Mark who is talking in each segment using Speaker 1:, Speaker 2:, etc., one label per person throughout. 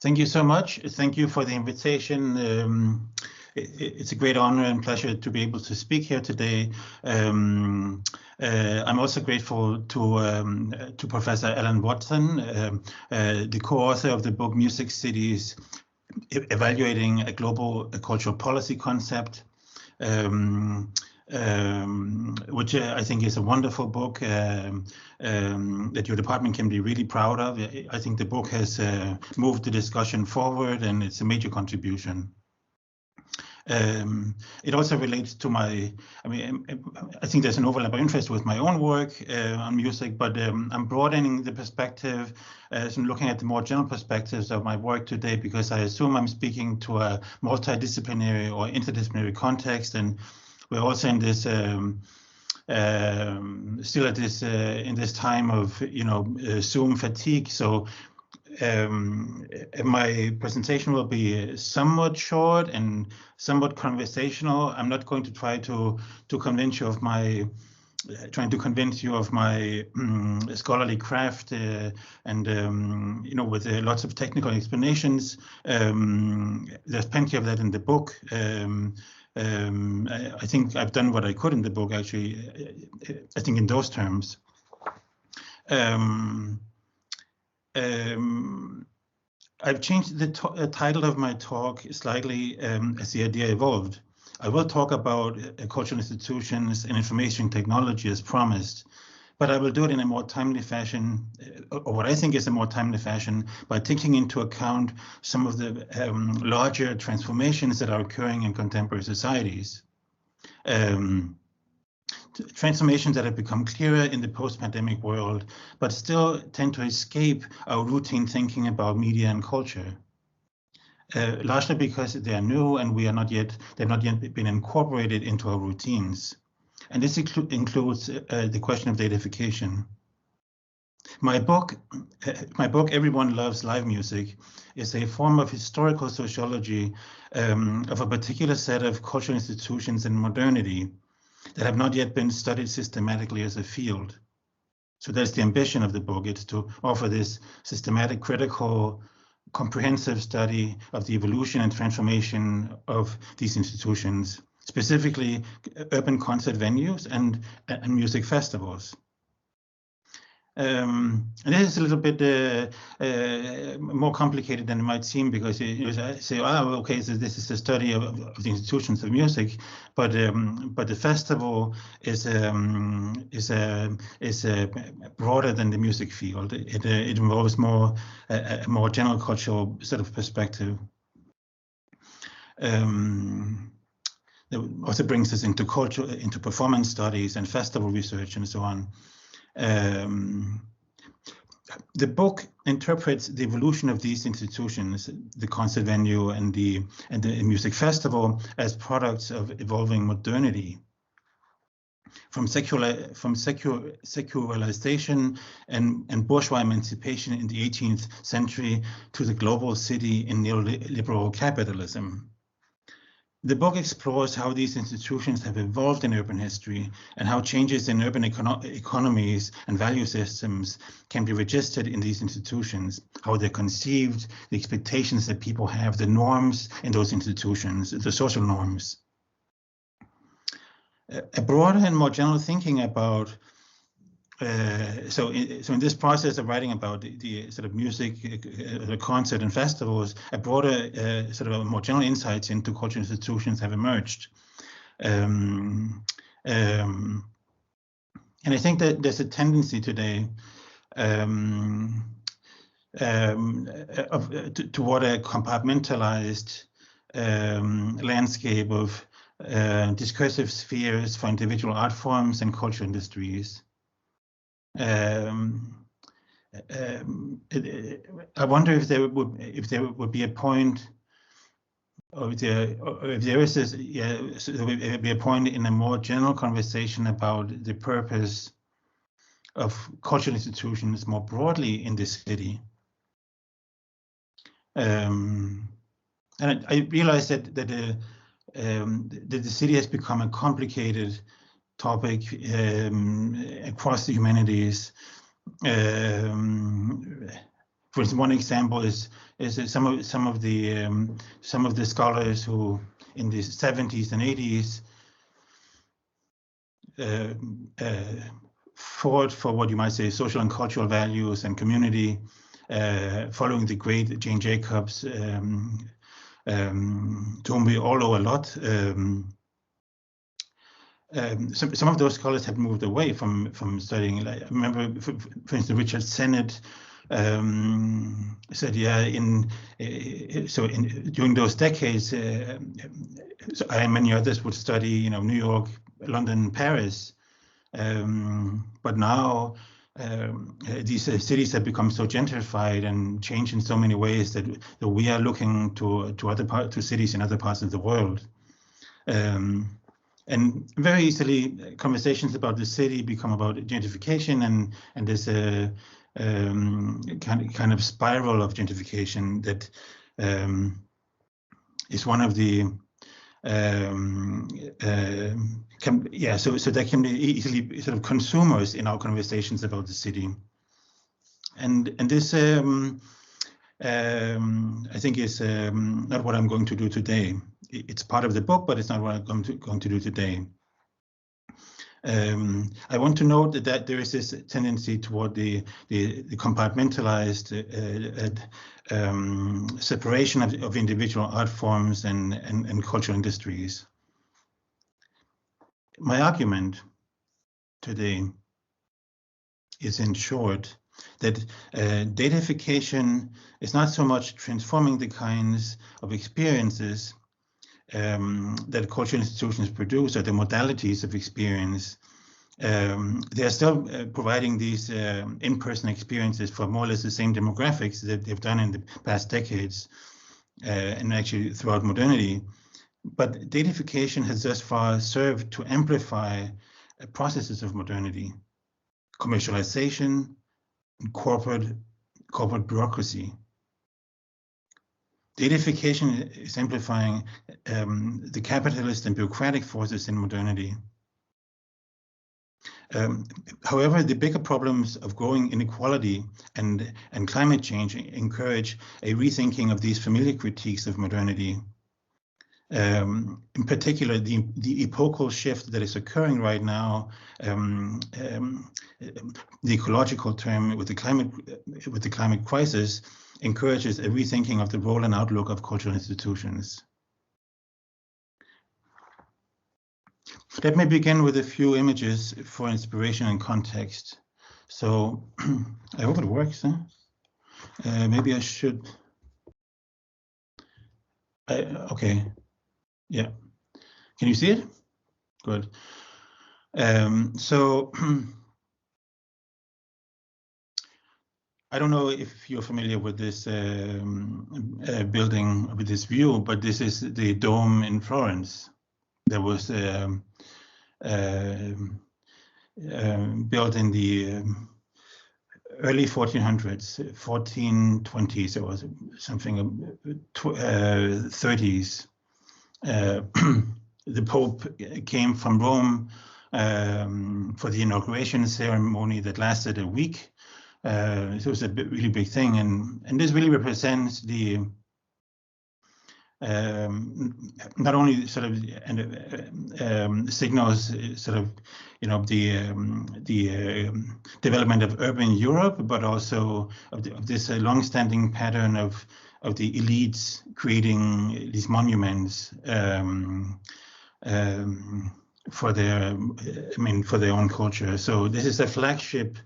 Speaker 1: Thank you so much. Thank you for the invitation. It's a great honor and pleasure to be able to speak here today. I'm also grateful to Professor Alan Watson, the co-author of the book Music Cities, Evaluating a Global Cultural Policy Concept, which I think is a wonderful book that your department can be really proud of. I think the book has moved the discussion forward, and it's a major contribution. It also relates to I think there's an overlap of interest with my own work on music, but I'm broadening the perspective, so I'm looking at the more general perspectives of my work today, because I assume I'm speaking to a multidisciplinary or interdisciplinary context, and we're also in this still at this in this time of Zoom fatigue. So my presentation will be somewhat short and somewhat conversational. I'm not going to try to convince you of my scholarly craft and with lots of technical explanations. There's plenty of that in the book. I think I've done what I could in the book, actually, I think in those terms. I've changed the title of my talk slightly as the idea evolved. I will talk about cultural institutions and information technology as promised, but I will do it in a more timely fashion, or what I think is a more timely fashion, by taking into account some of the larger transformations that are occurring in contemporary societies. Transformations that have become clearer in the post-pandemic world, but still tend to escape our routine thinking about media and culture. Largely because they are new and they've not yet been incorporated into our routines. And this includes the question of datafication. My book, Everyone Loves Live Music, is a form of historical sociology of a particular set of cultural institutions in modernity that have not yet been studied systematically as a field. So that's the ambition of the book. It's to offer this systematic, critical, comprehensive study of the evolution and transformation of these institutions, specifically urban concert venues and music festivals. And this is a little bit more complicated than it might seem, because you say, oh, okay, so this is a study of the institutions of music, but the festival is broader than the music field. It involves a more general cultural sort of perspective. That also brings us into performance studies and festival research and so on. The book interprets the evolution of these institutions, the concert venue and the music festival, as products of evolving modernity. From secularization and bourgeois emancipation in the 18th century to the global city in neoliberal capitalism. The book explores how these institutions have evolved in urban history and how changes in urban economies and value systems can be registered in these institutions, how they're conceived, the expectations that people have, the norms in those institutions, the social norms. A broader and more general thinking about so in this process of writing about the sort of music, the concert and festivals, a broader sort of more general insights into cultural institutions have emerged. And I think that there's a tendency today toward a compartmentalized landscape of discursive spheres for individual art forms and cultural industries. I wonder if there would be a point, or if there is this, so there would be a point in a more general conversation about the purpose of cultural institutions more broadly in this city. And I realize that the city has become a complicated topic across the humanities, For instance, one example is some of the scholars who in the 70s and 80s fought for what you might say social and cultural values and community, following the great Jane Jacobs, to whom we all owe a lot. Some of those scholars have moved away from studying. Like, I remember, for instance, Richard Sennett said, yeah, during those decades, so I and many others would study, New York, London, Paris, but now these cities have become so gentrified and changed in so many ways that we are looking to cities in other parts of the world. And very easily, conversations about the city become about gentrification, and there's a kind of spiral of gentrification that is one of the so that can be easily sort of consumers in our conversations about the city, and this I think is not what I'm going to do today. It's part of the book, but it's not what I'm going to do today. I want to note that there is this tendency toward the compartmentalized separation of individual art forms and cultural industries. My argument today is, in short, that datafication is not so much transforming the kinds of experiences that cultural institutions produce, or the modalities of experience. They're still providing these in-person experiences for more or less the same demographics that they've done in the past decades, and actually throughout modernity. But datafication has thus far served to amplify processes of modernity, commercialization, and corporate bureaucracy. Datafication is amplifying the capitalist and bureaucratic forces in modernity. However, the bigger problems of growing inequality and climate change encourage a rethinking of these familiar critiques of modernity. In particular, the epochal shift that is occurring right now, the ecological turn with the climate crisis, encourages a rethinking of the role and outlook of cultural institutions. Let me begin with a few images for inspiration and context. So I hope it works. Huh? Maybe I should. Okay. Yeah. Can you see it? Good. So I don't know if you're familiar with this building, with this view, but this is the dome in Florence. That was built in the early 1400s, 1420s, it was something 30s. The Pope came from Rome for the inauguration ceremony that lasted a week. It was a really big thing, and this really represents the not only sort of signals sort of the development of urban Europe, but also of this long-standing pattern of the elites creating these monuments for their own culture. So this is a flagship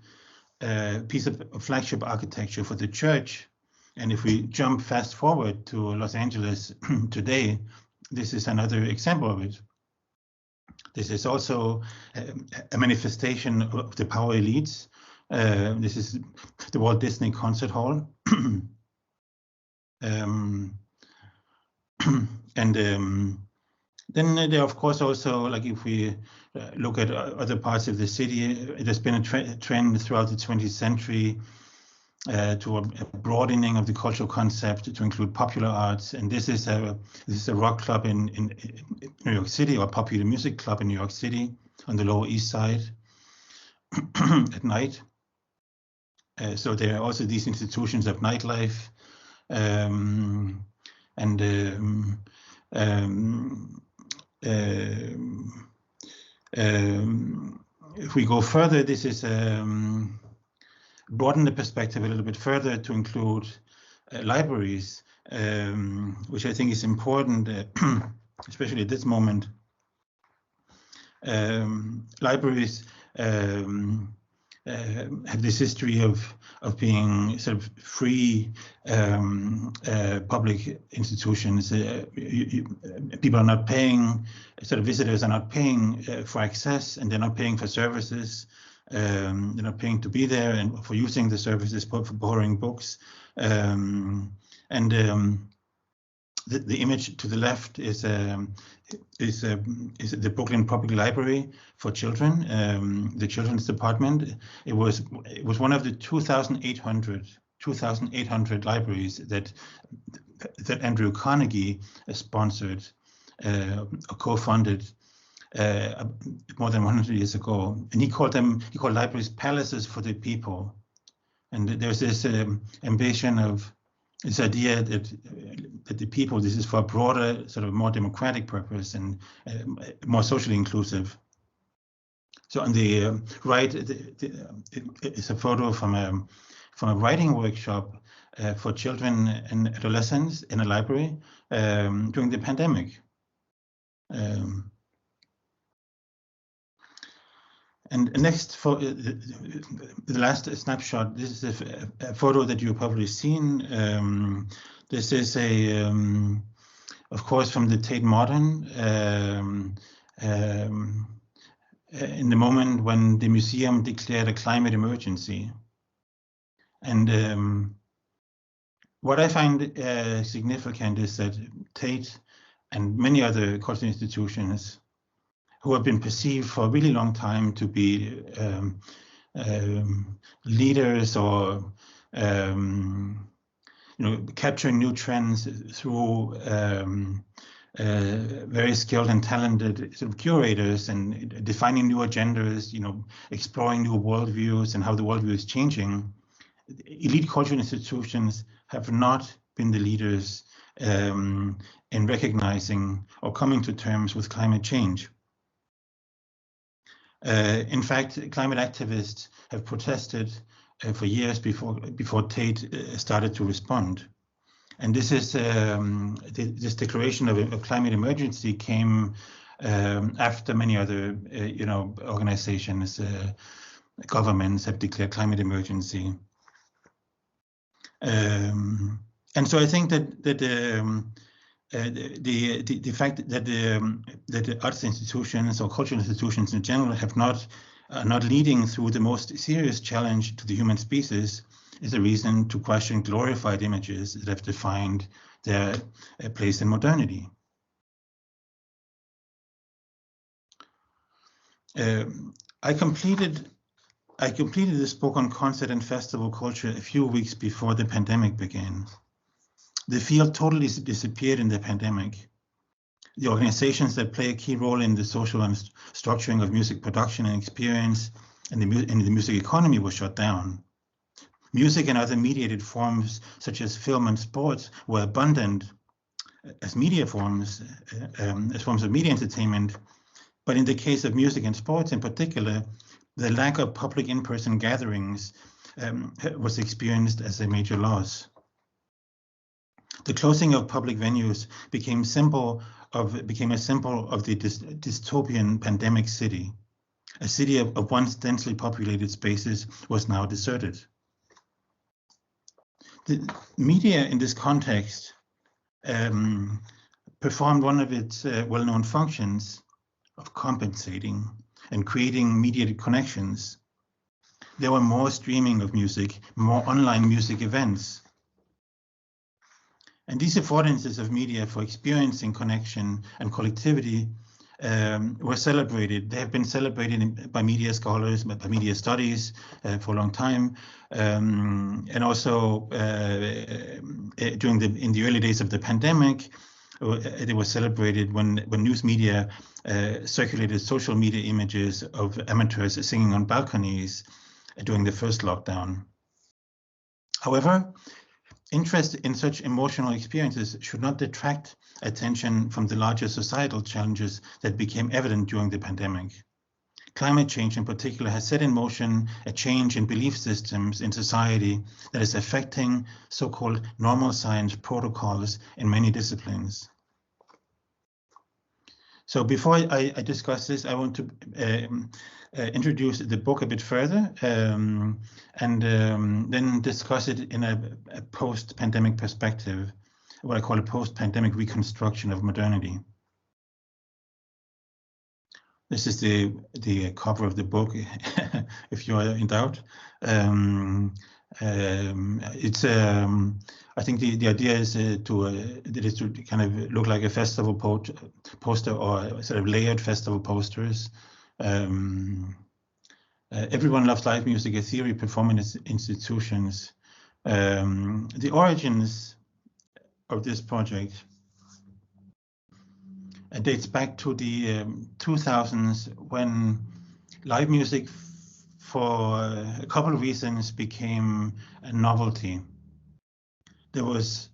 Speaker 1: piece of flagship architecture for the church. And if we jump fast forward to Los Angeles today, this is another example of it. This is also a manifestation of the power elites. This is the Walt Disney Concert Hall. Then there, of course, also, like if we look at other parts of the city, there's been a trend throughout the 20th century to a broadening of the cultural concept to include popular arts. And this is a rock club in New York City, or popular music club in New York City on the Lower East Side at night. So there are also these institutions of nightlife, and if we go further, this is broaden the perspective a little bit further to include libraries, which I think is important, especially at this moment. Libraries have this history of being sort of free public institutions. People are not paying, sort of visitors are not paying for access, and they're not paying for services. They're not paying to be there and for using the services, for borrowing books. The image to the left is the Brooklyn Public Library for children, the children's department. It was one of the 2,800 libraries that Andrew Carnegie sponsored or co-funded more than 100 years ago, and he called libraries palaces for the people. And there's this ambition of this idea that the people, this is for a broader, sort of more democratic purpose and more socially inclusive. So on the right, it's a photo from a writing workshop for children and adolescents in a library during the pandemic. And next, for the last snapshot, this is a photo that you've probably seen. This is of course, from the Tate Modern, in the moment when the museum declared a climate emergency. And what I find significant is that Tate and many other cultural institutions who have been perceived for a really long time to be leaders or capturing new trends through very skilled and talented sort of curators and defining new agendas, exploring new worldviews and how the worldview is changing. Elite cultural institutions have not been the leaders in recognizing or coming to terms with climate change. In fact, climate activists have protested for years before Tate started to respond. And this is this declaration of a climate emergency came after many other organizations, governments have declared climate emergency. And so I think that the fact that the arts institutions or cultural institutions in general are not leading through the most serious challenge to the human species is a reason to question glorified images that have defined their place in modernity. I completed this book on concert and festival culture a few weeks before the pandemic began. The field totally disappeared in the pandemic. The organizations that play a key role in the social and structuring of music production and experience and the music economy were shut down. Music and other mediated forms, such as film and sports, were abundant as media forms, as forms of media entertainment. But in the case of music and sports in particular, the lack of public in-person gatherings was experienced as a major loss. The closing of public venues became a symbol of the dystopian pandemic city. A city of once densely populated spaces was now deserted. The media in this context performed one of its well-known functions of compensating and creating mediated connections. There were more streaming of music, more online music events. And these affordances of media for experiencing connection and collectivity were celebrated. They have been celebrated by media scholars, by media studies for a long time, and also in the early days of the pandemic, they were celebrated when news media circulated social media images of amateurs singing on balconies during the first lockdown. However, interest in such emotional experiences should not detract attention from the larger societal challenges that became evident during the pandemic. Climate change in particular has set in motion a change in belief systems in society that is affecting so-called normal science protocols in many disciplines. So before I discuss this, I want to introduce the book a bit further and then discuss it in a post-pandemic perspective, what I call a post-pandemic reconstruction of modernity. This is the cover of the book, if you are in doubt. It's I think the idea is to kind of look like a festival poster or sort of layered festival posters. Everyone loves live music, a theory performance institutions. The origins of this project dates back to the 2000s when live music, for a couple of reasons, became a novelty. There was,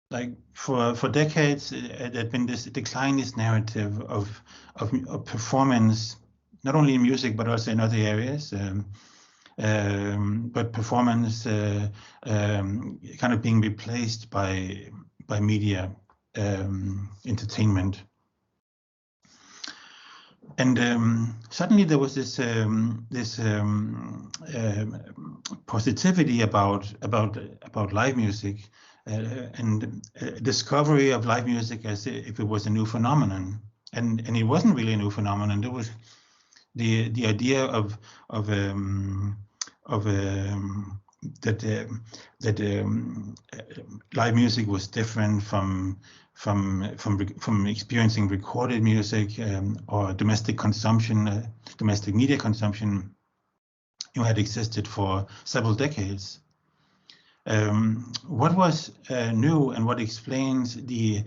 Speaker 1: like, for decades, there'd been this narrative of performance, not only in music but also in other areas. But performance kind of being replaced by media, entertainment. And suddenly there was this positivity about live music and discovery of live music as if it was a new phenomenon, and it wasn't really a new phenomenon. It was the idea of that live music was different from experiencing recorded music or domestic consumption, domestic media consumption, had existed for several decades. What was new and what explains the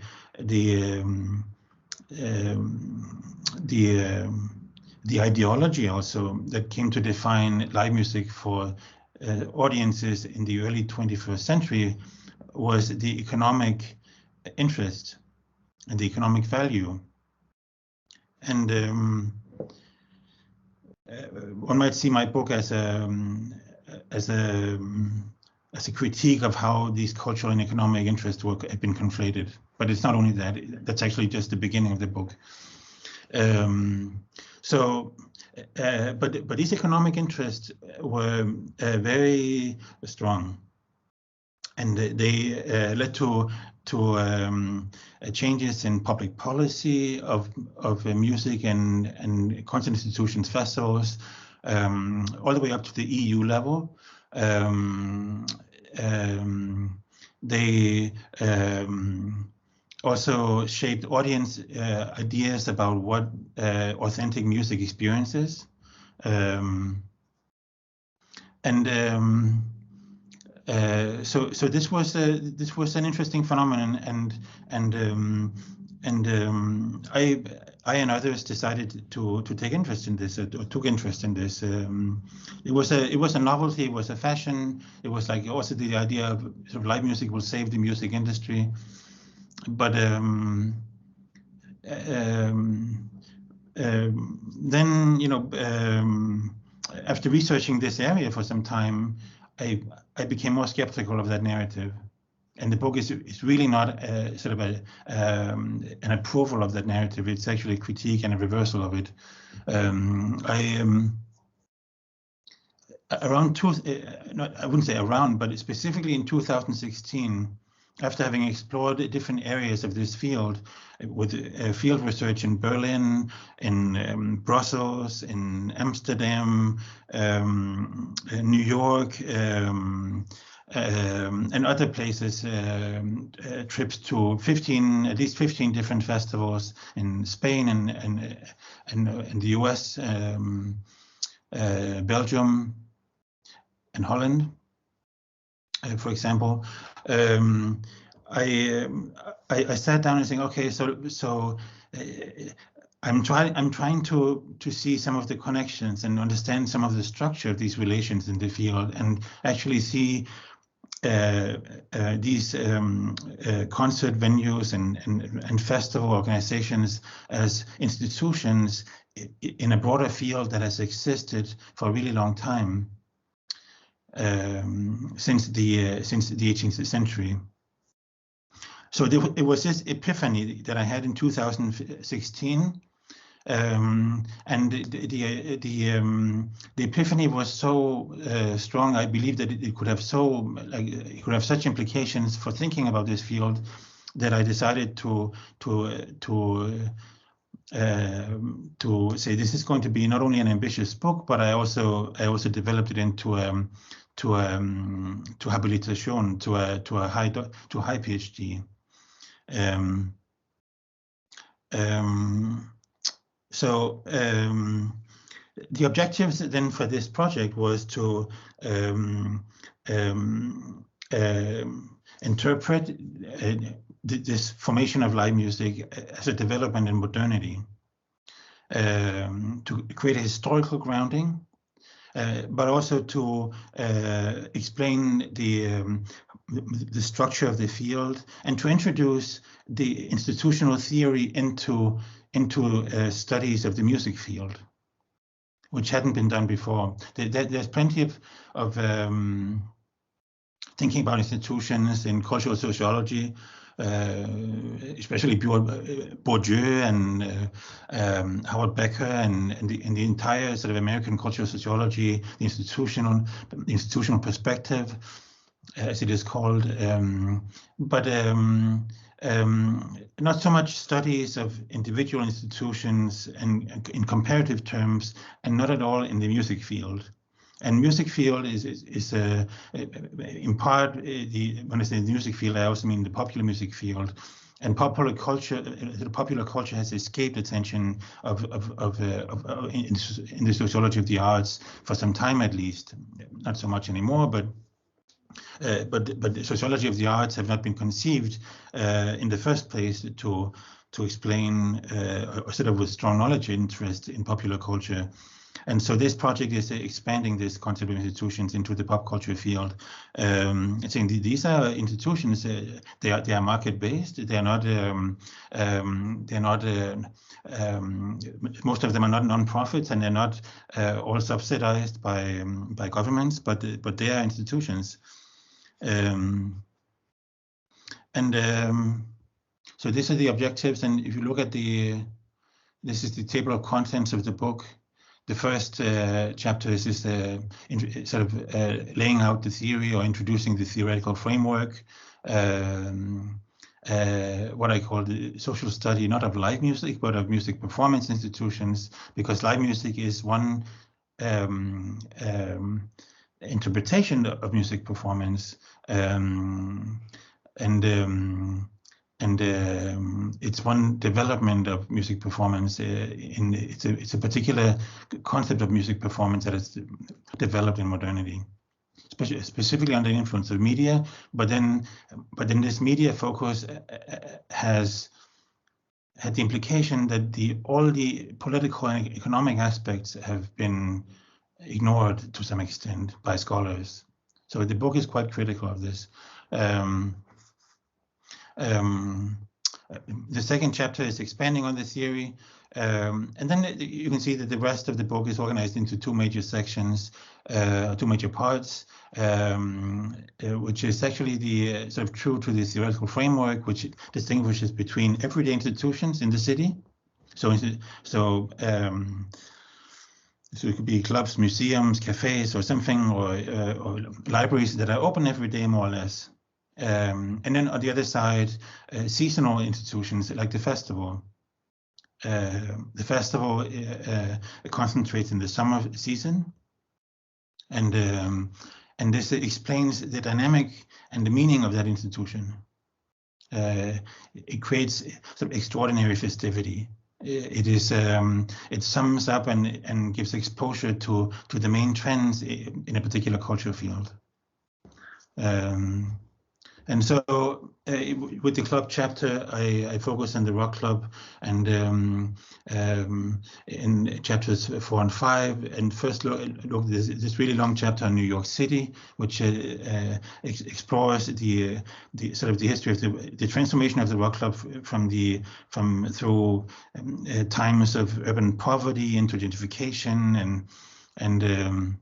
Speaker 1: ideology also that came to define live music for audiences in the early 21st century was the economic interest and the economic value. And one might see my book as a critique of how these cultural and economic interests have been conflated. But it's not only that; that's actually just the beginning of the book. But these economic interests were very strong, and they led to changes in public policy of music and concert institutions, festivals, all the way up to the EU level. They also shaped audience ideas about what authentic music experience is. So this was an interesting phenomenon, and I and others decided to take interest in this, or took interest in this. It was a novelty. It was a fashion. It was like also the idea of sort of live music will save the music industry. But then, after researching this area for some time, I became more skeptical of that narrative. And the book is really not sort of an approval of that narrative. It's actually a critique and a reversal of it. I wouldn't say around, but specifically in 2016, after having explored different areas of this field with field research in Berlin, in Brussels, in Amsterdam, New York, and other places, trips to at least 15 different festivals in Spain and the US, Belgium, and Holland, for example. I sat down and saying, okay, so I'm trying to see some of the connections and understand some of the structure of these relations in the field, and actually see these concert venues and festival organizations as institutions in a broader field that has existed for a really long time, since the 18th century. So it was this epiphany that I had in 2016. And the epiphany was so strong. I believe that it could have such implications for thinking about this field, that I decided to say this is going to be not only an ambitious book, but I also developed it into habilitation, to a high PhD. So the objectives then for this project was to interpret this formation of live music as a development in modernity, to create a historical grounding, but also to explain the structure of the field, and to introduce the institutional theory into studies of the music field, which hadn't been done before. There's plenty of thinking about institutions in cultural sociology, especially Bourdieu and Howard Becker and the entire sort of American cultural sociology, the institutional perspective, as it is called, but not so much studies of individual institutions and in comparative terms, and not at all in the music field. And music field is in part, when I say the music field, I also mean the popular music field. And popular culture, the popular culture has escaped attention in the sociology of the arts for some time, at least. Not so much anymore, but the sociology of the arts have not been conceived in the first place to explain sort of with strong knowledge interest in popular culture. And so this project is expanding this concept of institutions into the pop culture field, saying these are institutions. They are market based. They are not. Most of them are not non-profits, and they're not all subsidized by governments. But they are institutions. So these are the objectives. And if you look at this is the table of contents of the book. The first chapter is sort of laying out the theory, or introducing the theoretical framework, what I call the social study, not of live music, but of music performance institutions, because live music is one interpretation of music performance, it's one development of music performance. It's a particular concept of music performance that is developed in modernity, specifically under the influence of media. But then this media focus has had the implication that all the political and economic aspects have been ignored to some extent by scholars. So the book is quite critical of this. The second chapter is expanding on the theory, and then you can see that the rest of the book is organized into two major sections, two major parts, which is actually the sort of true to the theoretical framework, which distinguishes between everyday institutions in the city. So it could be clubs, museums, cafes, or something, or libraries that are open every day, more or less. And then on the other side, seasonal institutions like the festival. The festival concentrates in the summer season, and this explains the dynamic and the meaning of that institution. It creates sort of extraordinary festivity. It sums up and gives exposure to the main trends in a particular culture field. And so with the club chapter, I focus on the Rock Club, and in chapters 4 and 5, and first look this really long chapter on New York City, which explores the sort of the history of the transformation of the Rock Club through times of urban poverty into gentrification, and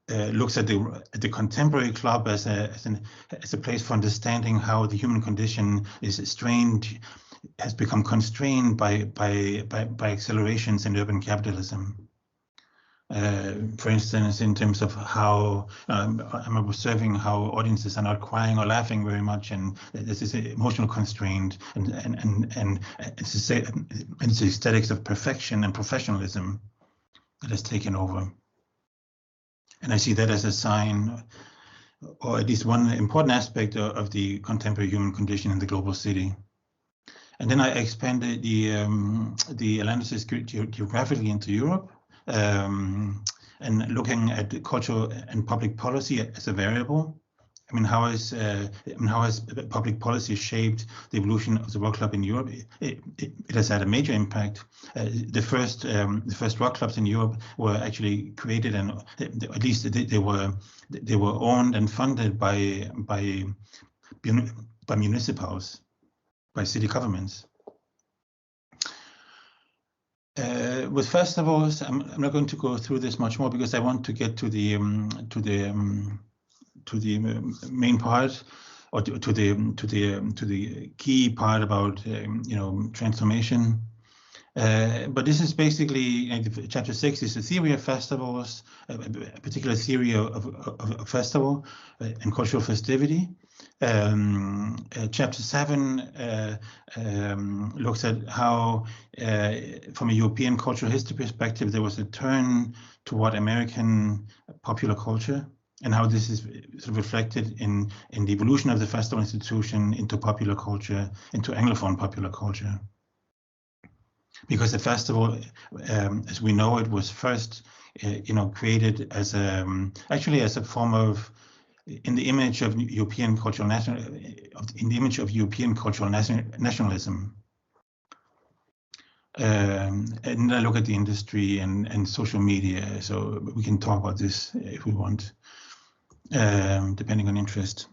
Speaker 1: looks at the contemporary club as a place for understanding how the human condition has become constrained by accelerations in urban capitalism. For instance, in terms of how I'm observing how audiences are not crying or laughing very much, and this is emotional constraint, and it's the aesthetics of perfection and professionalism that has taken over. And I see that as a sign, or at least one important aspect of the contemporary human condition in the global city. And then I expanded the analysis geographically into Europe, and looking at cultural and public policy as a variable. I mean, how has public policy shaped the evolution of the Rock Club in Europe? It has had a major impact. The first rock clubs in Europe were actually created, and at least they were owned and funded by municipals, by city governments. With festivals, I'm not going to go through this much more because I want to get to the main part, or to the key part about transformation. But this is basically chapter 6 is the theory of festivals, a particular theory of festival and cultural festivity. Chapter 7 looks at how, from a European cultural history perspective, there was a turn toward American popular culture, and how this is sort of reflected in the evolution of the festival institution into popular culture, into Anglophone popular culture. Because the festival, as we know it, was first, created as actually as a form of, in the image of European cultural nationalism. And I look at the industry and social media, so we can talk about this if we want, depending on interest.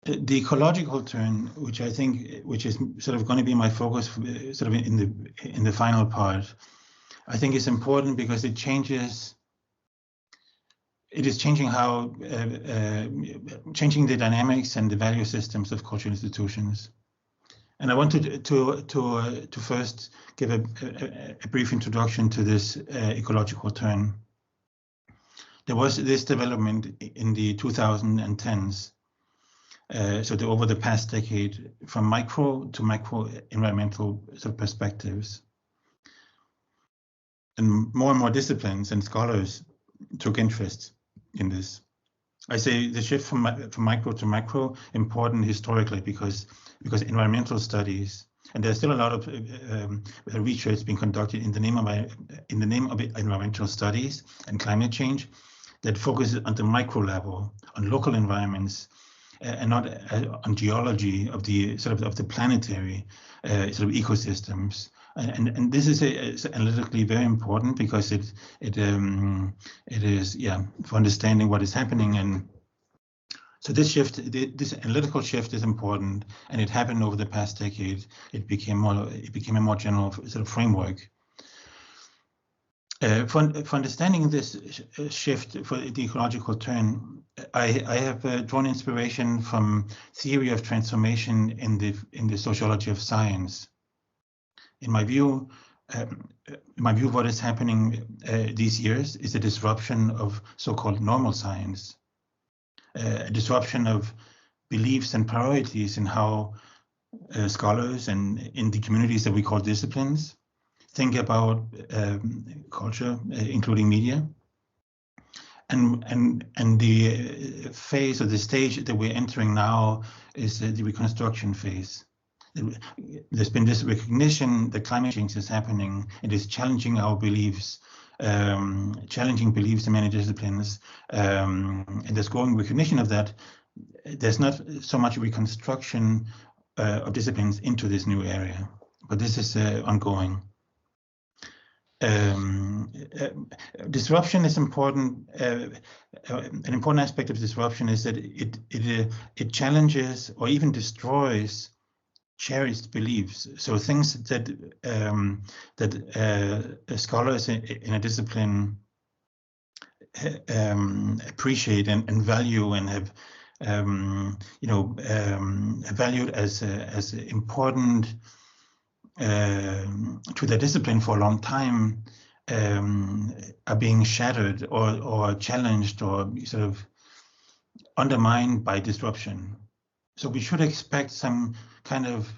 Speaker 1: The ecological turn, which I think, which is sort of going to be my focus, sort of in the final part, I think is important because it changes. It is changing how changing the dynamics and the value systems of cultural institutions. And I wanted to first give a brief introduction to this ecological turn. There was this development in the 2010s. So over the past decade, from micro to macro environmental sort of perspectives, and more disciplines and scholars took interest in this. I say the shift from micro to macro important historically because environmental studies, and there's still a lot of research being conducted in the name of environmental studies and climate change that focuses on the micro level, on local environments, and not on geology of the planetary sort of ecosystems. And this is analytically very important because it is for understanding what is happening. And so this analytical shift is important, and it happened over the past decade. It became a more general sort of framework. For understanding this shift for the ecological turn, I have drawn inspiration from theory of transformation in the sociology of science. In my view, what is happening these years is a disruption of so-called normal science, a disruption of beliefs and priorities in how scholars and in the communities that we call disciplines think about culture, including media, and the phase or the stage that we're entering now is the reconstruction phase. There's been this recognition that climate change is happening. It is challenging our beliefs challenging beliefs in many disciplines, and there's growing recognition of that. There's not so much reconstruction of disciplines into this new area, but this is ongoing. Disruption is important. An important aspect of disruption is that it challenges or even destroys cherished beliefs. So things that scholars in a discipline appreciate and value and have valued as important to their discipline for a long time, are being shattered or challenged or sort of undermined by disruption. So we should expect some kind of,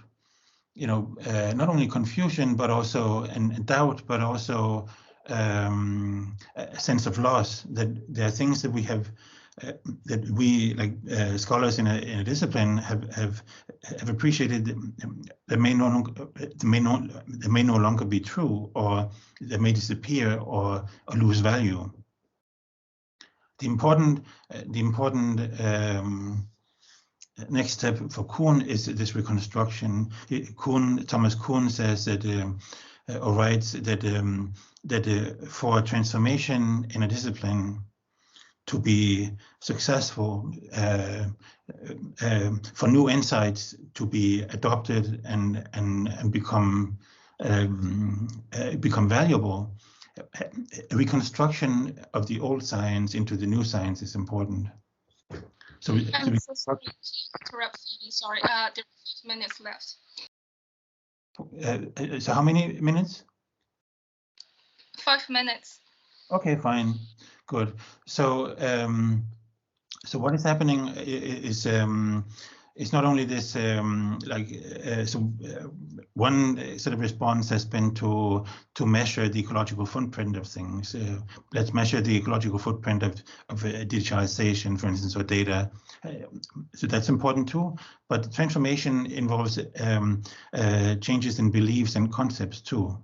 Speaker 1: not only confusion, but also and doubt, but also a sense of loss, that there are things that we have, that we, like scholars in a discipline, have appreciated that may no longer be true, or that may disappear or lose value. The important next step for Kuhn is this reconstruction. Thomas Kuhn says that, or writes that for transformation in a discipline to be successful, for new insights to be adopted and become valuable, a reconstruction of the old science into the new science is important. So,
Speaker 2: interrupt you. Sorry, there are 5 minutes left.
Speaker 1: So how many minutes?
Speaker 2: 5 minutes.
Speaker 1: Okay, fine, good. So, so what is happening is not only this, one sort of response has been to measure the ecological footprint of things. Let's measure the ecological footprint of digitalization, for instance, or data. So that's important too. But transformation involves changes in beliefs and concepts too.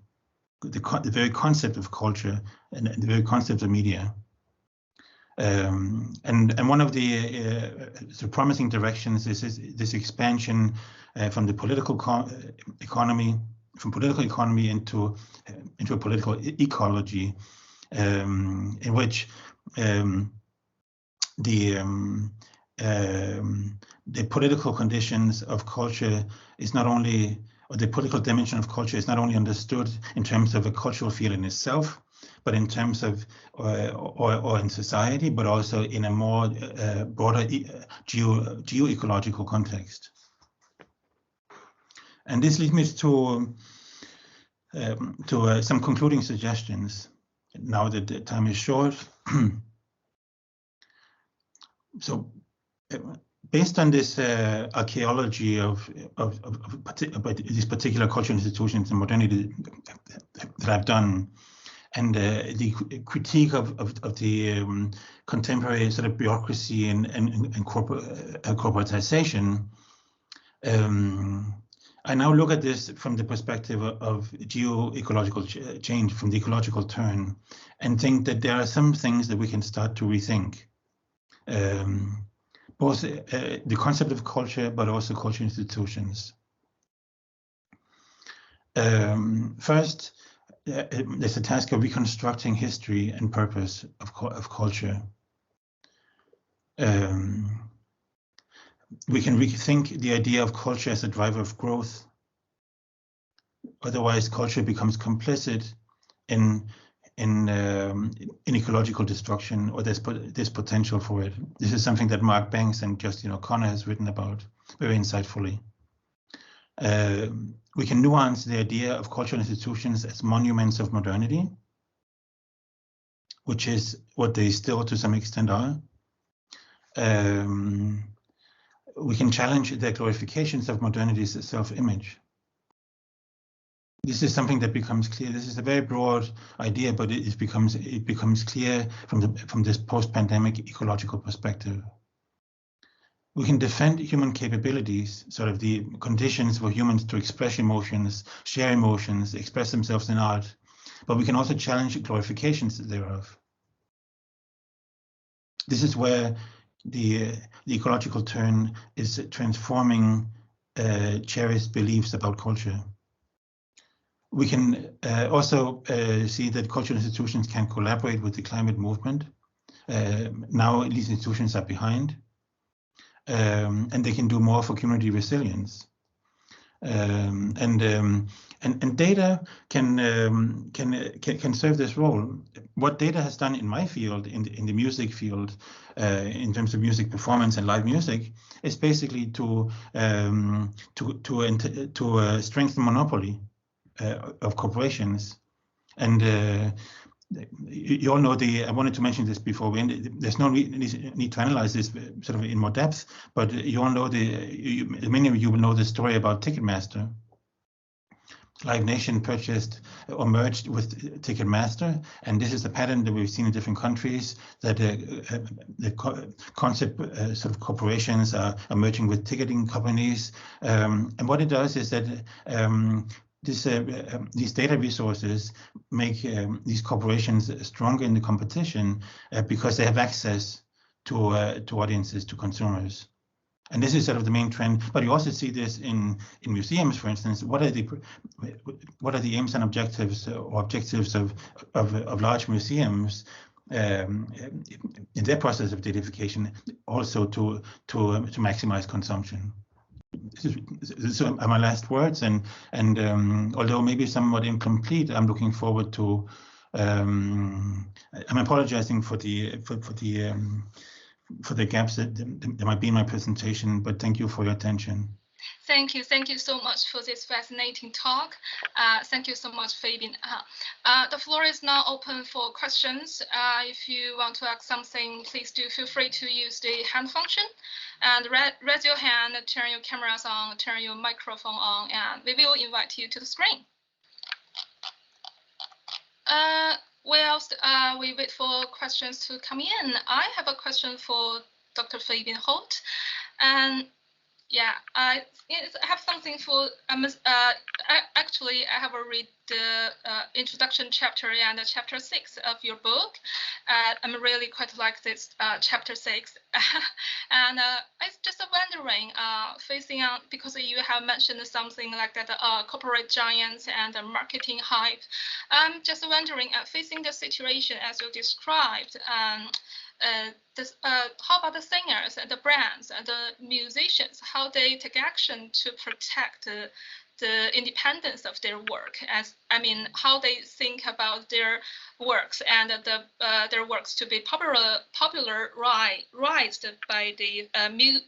Speaker 1: The very concept of culture and the very concept of media. And one of the promising directions is this expansion from the political economy, into a political ecology, in which the political conditions of culture is not only, or the political dimension of culture is not only understood in terms of a cultural field in itself, but in terms of, or in society, but also in a more broader geo-ecological context. And this leads me to some concluding suggestions, now that the time is short. So, based on this archaeology of these particular cultural institutions and modernity that I've done, and the critique of the contemporary sort of bureaucracy and corporatization, I now look at this from the perspective of geo-ecological change, from the ecological turn, and think that there are some things that we can start to rethink. Both the concept of culture, but also cultural institutions. First, there's a task of reconstructing history and purpose of culture. We can rethink the idea of culture as a driver of growth. Otherwise, culture becomes complicit in ecological destruction, or there's potential for it. This is something that Mark Banks and Justin O'Connor has written about very insightfully. We can nuance the idea of cultural institutions as monuments of modernity, which is what they still to some extent are. We can challenge the glorifications of modernity's self-image. This is something that becomes clear. This is a very broad idea, but it becomes clear from this post-pandemic ecological perspective. We can defend human capabilities, sort of the conditions for humans to express emotions, share emotions, express themselves in art, but we can also challenge glorifications thereof. This is where the ecological turn is transforming cherished beliefs about culture. We can also see that cultural institutions can collaborate with the climate movement. Now these institutions are behind, and they can do more for community resilience. And data can serve this role. What data has done in my field, in the music field, in terms of music performance and live music, is basically to strengthen monopoly of corporations. And you all know I wanted to mention this before we ended. There's no need to analyze this sort of in more depth, but you all know many of you will know the story about Ticketmaster. Live Nation purchased or merged with Ticketmaster, and this is a pattern that we've seen in different countries, that the concept sort of corporations are merging with ticketing companies. And what it does is that these data resources make these corporations stronger in the competition because they have access to audiences, to consumers. And this is sort of the main trend, but you also see this in museums, for instance. What are the aims and objectives of large museums in their process of datafication, also to maximize consumption? These are my last words, and although maybe somewhat incomplete, I'm looking forward to. I'm apologizing for the gaps that there might be in my presentation, but thank you for your attention.
Speaker 2: Thank you so much for this fascinating talk. Thank you so much, Fabian. The floor is now open for questions. If you want to ask something, please do feel free to use the hand function and raise your hand, turn your cameras on, turn your microphone on, and we will invite you to the screen. Whilst we wait for questions to come in, I have a question for Dr. Fabian Holt. And yeah, I have something for, actually, I have read the introduction chapter and chapter 6 of your book. I'm really quite like this chapter 6. And I was just wondering, facing on, because you have mentioned something like that, corporate giants and marketing hype. I'm just wondering, facing the situation as you described, how about the singers, the brands, the musicians, how they take action to protect the independence of their work, how they think about their works and their works to be popularized by the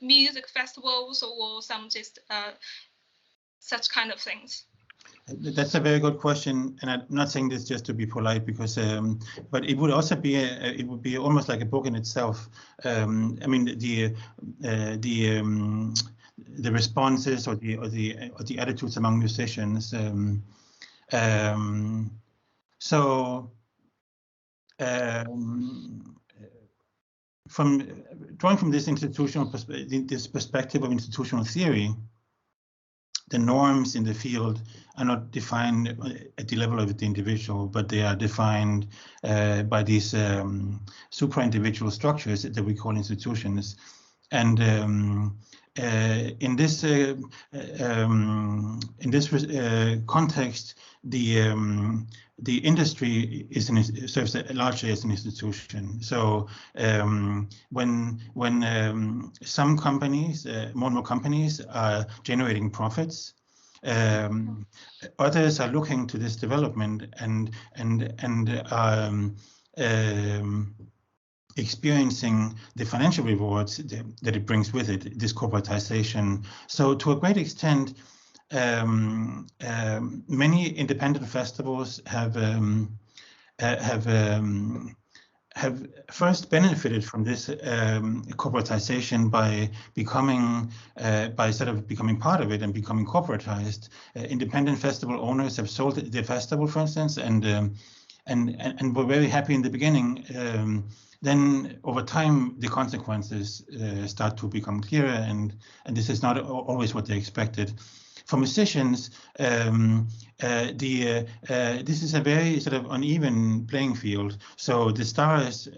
Speaker 2: music festivals or some just such kind of things.
Speaker 1: That's a very good question, and I'm not saying this just to be polite, because, but it would also be it would be almost like a book in itself. The responses or the attitudes among musicians. Drawing from this perspective of institutional theory, the norms in the field are not defined at the level of the individual, but they are defined by these supra-individual structures that we call institutions. And in this context, the industry serves largely as an institution. So when some companies, more and more companies, are generating profits, others are looking to this development and experiencing the financial rewards that it brings with it, this corporatization. So to a great extent, many independent festivals have first benefited from this corporatization by becoming part of it and becoming corporatized. Independent festival owners have sold their festival, for instance, and were very happy in the beginning. Then over time, the consequences start to become clearer, and this is not always what they expected. for musicians, this is a very sort of uneven playing field. So the stars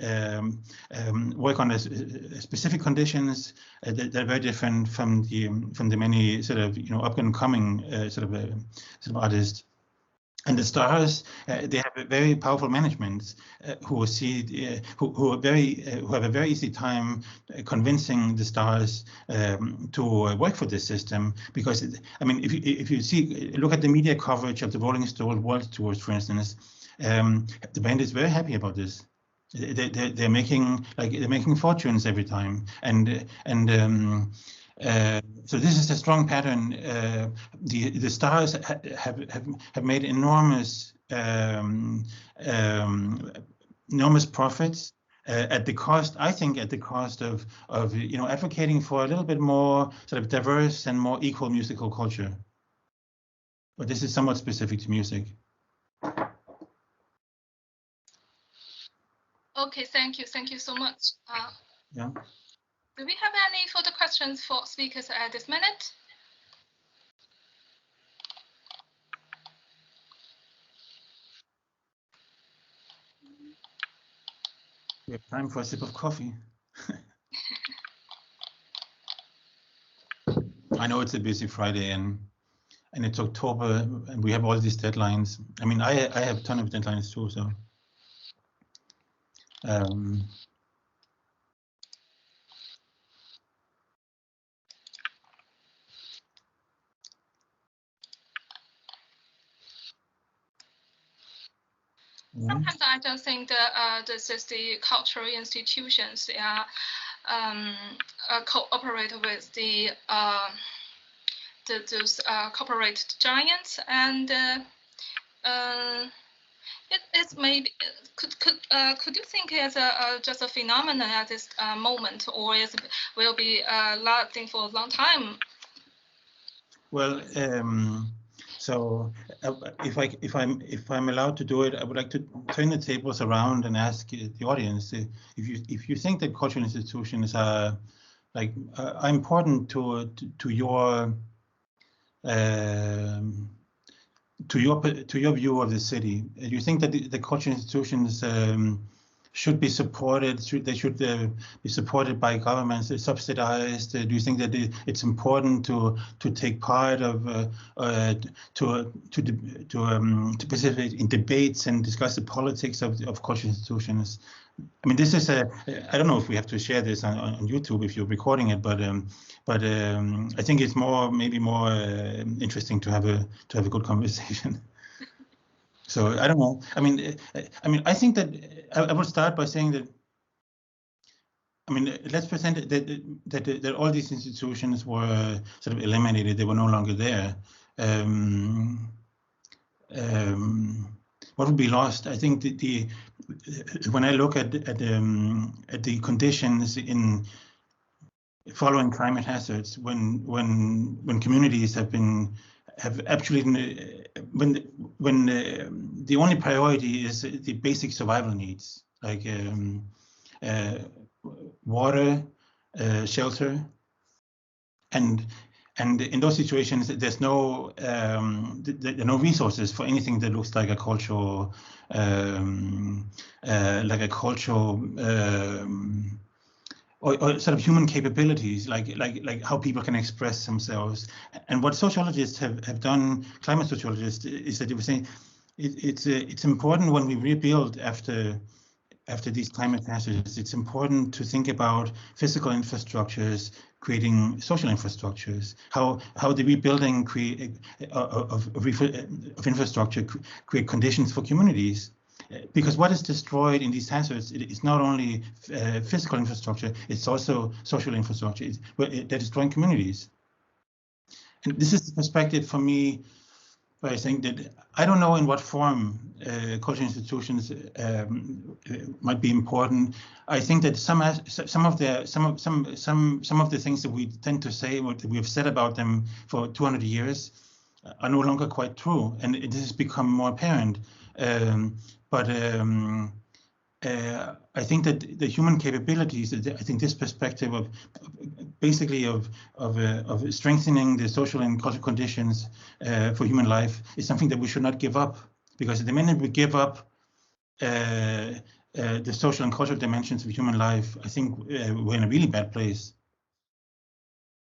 Speaker 1: work under specific conditions that are very different from the many sort of up and coming sort of artists. And the stars, they have a very powerful management who have a very easy time convincing the stars to work for this system. Because I mean, if you look at the media coverage of the Rolling Stone World Tours, for instance, the band is very happy about this. They're making fortunes every time, so this is a strong pattern. The stars have made enormous profits at the cost, I think, at the cost of advocating for a little bit more sort of diverse and more equal musical culture. But this is somewhat specific to music.
Speaker 2: Okay, thank you so much.
Speaker 1: Yeah.
Speaker 2: Do we have any further questions for speakers at this minute?
Speaker 1: We have time for a sip of coffee. I know it's a busy Friday and it's October and we have all these deadlines. I mean, I have a ton of deadlines too, so.
Speaker 2: Sometimes I just think that this is the cultural institutions. They are cooperate with those corporate giants, and it's maybe could you think it's just a phenomenon at this moment, or will be lasting for a long time?
Speaker 1: Well, so if I'm allowed to do it, I would like to turn the tables around and ask the audience if you think that cultural institutions are important to your view of the city. Do you think that the cultural institutions should be supported? They should be supported by governments, subsidized? Do you think that it's important to take part of to participate in debates and discuss the politics of cultural institutions? I mean, this is I don't know if we have to share this on YouTube if you're recording it, but I think it's maybe more interesting to have a good conversation. So I don't know. I mean, I think that I would start by saying that. I mean, let's pretend that all these institutions were sort of eliminated; they were no longer there. What would be lost? I think when I look at the conditions in following climate hazards, when communities have actually when the only priority is the basic survival needs like water, shelter, and in those situations there's no there are no resources for anything that looks like a cultural or sort of human capabilities, like how people can express themselves. And what sociologists have done, climate sociologists, is that they were saying it's important when we rebuild after these climate hazards. It's important to think about physical infrastructures creating social infrastructures. How the rebuilding of infrastructure create conditions for communities. Because what is destroyed in these hazards is not only physical infrastructure, it's also social infrastructure. They're destroying communities. And this is the perspective for me, where I think that I don't know in what form cultural institutions might be important. I think that some of the things that we tend to say, what we have said about them for 200 years, are no longer quite true, and this has become more apparent. But I think that the human capabilities, I think this perspective of basically of strengthening the social and cultural conditions for human life is something that we should not give up, because the minute we give up the social and cultural dimensions of human life, I think we're in a really bad place.